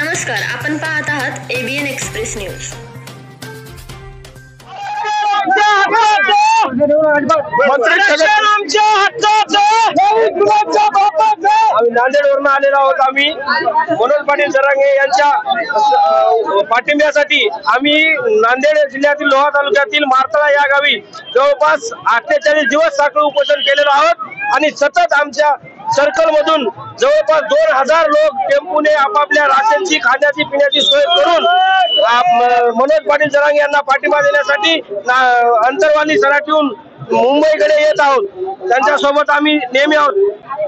नमस्कार, आपण पाहत आहात एबीएन एक्सप्रेस न्यूज। आम्ही नांदेडवरून आलेलो आहोत। आम्ही मनोज पाटील जरांगे यांच्या पाठिंब्यासाठी आम्ही नांदेड जिल्ह्यातील लोहा तालुक्यातील मारतळा या गावी जवळपास 48 दिवस साखळी उपोषण केलेलो आहोत आणि सतत आमच्या सर्कल मधून जवळपास 2000 लोक टेम्पोने आपापल्या राशनची खाण्याची पिण्याची सोय करून मनोज पाटील जरांगे यांना पाठिंबा देण्यासाठी अंतरवाली सराटीहून मुंबईकडे येत आहोत। त्यांच्या सोबत आम्ही नेहमी आहोत।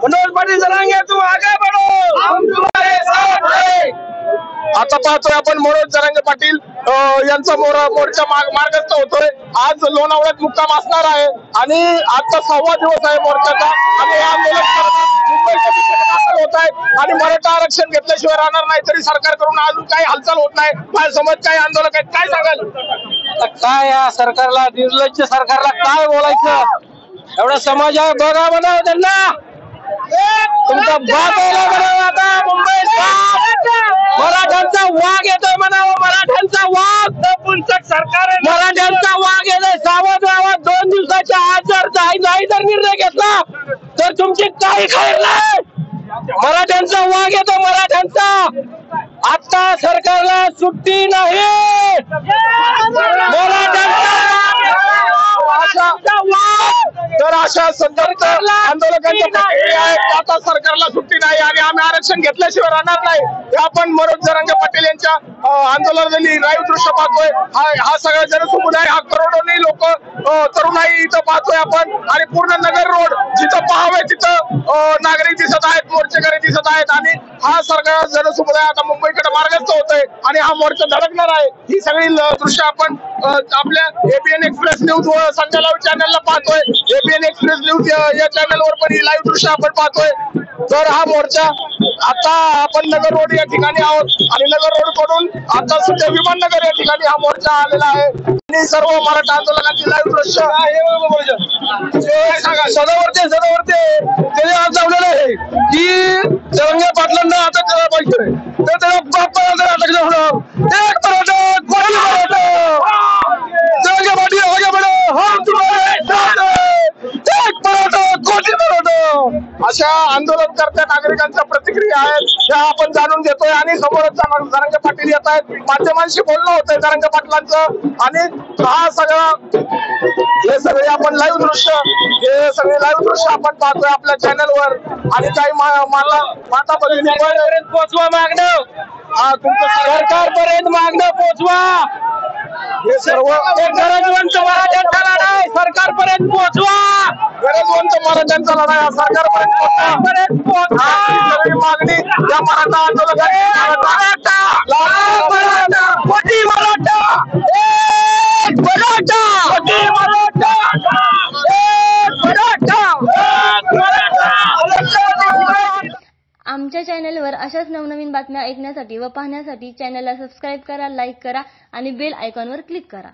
मनोज पाटील जरांगे तुम आगे बढ़ो, हम तुम्हारे साथ हैं। आता पाहतोय आपण मनोज जरांगे पाटील यांचा मोर्चा मार्गस्थ होतोय। आज लोणावळ्यात मुक्काम असणार आहे आणि आजचा 6वा दिवस आहे मोर्चाचा आणि हे आंदोलन मुंबईच्या दिशेने दाखल होत आहे आणि मराठा आरक्षण घेतल्याशिवाय राहणार नाही। तरी सरकारकडून अजून काही हालचाल होत नाही। माझ्यासमोर काही आंदोलक आहेत, काय सांगाल? काय या सरकारला, निर्लज्ज सरकारला काय बोलायचं? एवढा समाज आहे, बघा म्हणावं त्यांना, तुमचा बाबाला म्हणावं। आता मुंबईत मराठ्यांचा वाघ येतोय म्हणावं, मराठ्यांचा वाघ सरकार, मराठ्यांचा वाघ येतोय। सावध राहा, 2 दिवसाच्या आत जर नाही जर निर्णय घेतला तर तुमची काही खैर नाही। मराठ्यांचा वाघ येतो, मराठ्यांचा। आता सरकारला सुट्टी नाही, तर अशा संदर्भात आंदोलकांच्या प्रतिक्रिया आहेत। आता सरकारला सुट्टी नाही आणि आम्ही आरक्षण घेतल्याशिवाय राहणार नाही। आपण मनोज जरांगे पाटील यांच्या आंदोलनाची लाईव्ह दृश्य पाहतोय। हा सगळा जनसमुदाय, हा करोडोनी लोक तरुणाई इथं पाहतोय आपण आणि पूर्ण नगर रोड जिथं पाहावे तिथं नागरिक दिसत आहेत, मोर्चेकरी दिसत आहेत आणि हा सगळा जनसमुदाय आता मुंबईकडे मार्गस्थ होतोय आणि हा मोर्चा धडकणार आहे। ही सगळी दृश्य आपण आपल्या एबीएन एक्सप्रेस न्यूज व संजय लाईव्ह चॅनलला पाहतोय। एबीएन एक्सप्रेस न्यूज या चॅनलवर पण ही लाईव्ह दृश्य आपण पाहतोय। तर हा मोर्चा आता आपण नगर रोड या ठिकाणी आहोत आणि नगर रोड कडून आता सध्या विमाननगर या ठिकाणी हा मोर्चा आलेला आहे आणि सर्व मराठा आंदोलनाची लाईव्ह दृश्य सदावर्ते त्याने आज लावलेलं आहे की जरांगे पाटलांना अटक करायला पाहिजे, तर त्याला बाप्पाला अटक होणार। एक जरांगे पाटील आगे बढ़ो, हम तुम्हारे साथ हैं। एक मराठा, कोटी मराठा, अशा आंदोलनकर्त्या नागरिकांच्या प्रतिक्रिया आहेत त्या आपण जाणून घेतोय आणि समोरच जरांगे पाटील येत आहेत। माध्यमांशी बोलणं होतंय जरांगे पाटलांचं आणि हा सगळा हे सगळे आपण लाईव्ह दृश्य, हे सगळे लाईव्ह दृश्य आपण पाहतोय आपल्या चॅनलवर आणि काही माता भगिनीपर्यंत पोहोचवा मागणं, तुमचं सरकारपर्यंत मागणं पोहोचवा। हे सर्व गरजवंत मराठ्यांचा लढा आहे, सरकारपर्यंत पोहोचवा। गरजवंत मराठ्यांचा लढा आहे, सरकारपर्यंत पोहोचवा। सगळी मागणी या मराठा आंदोलकांची, कोटी मराठा, एक मराठा, कोटी मराठा, एक मराठा, एक मराठा। आमच्या चॅनलवर अशाच नवनवीन बातम्या ऐकण्यासाठी व पाहण्यासाठी चॅनलला सबस्क्राईब करा, लाईक करा आणि बेल आयकॉनवर क्लिक करा।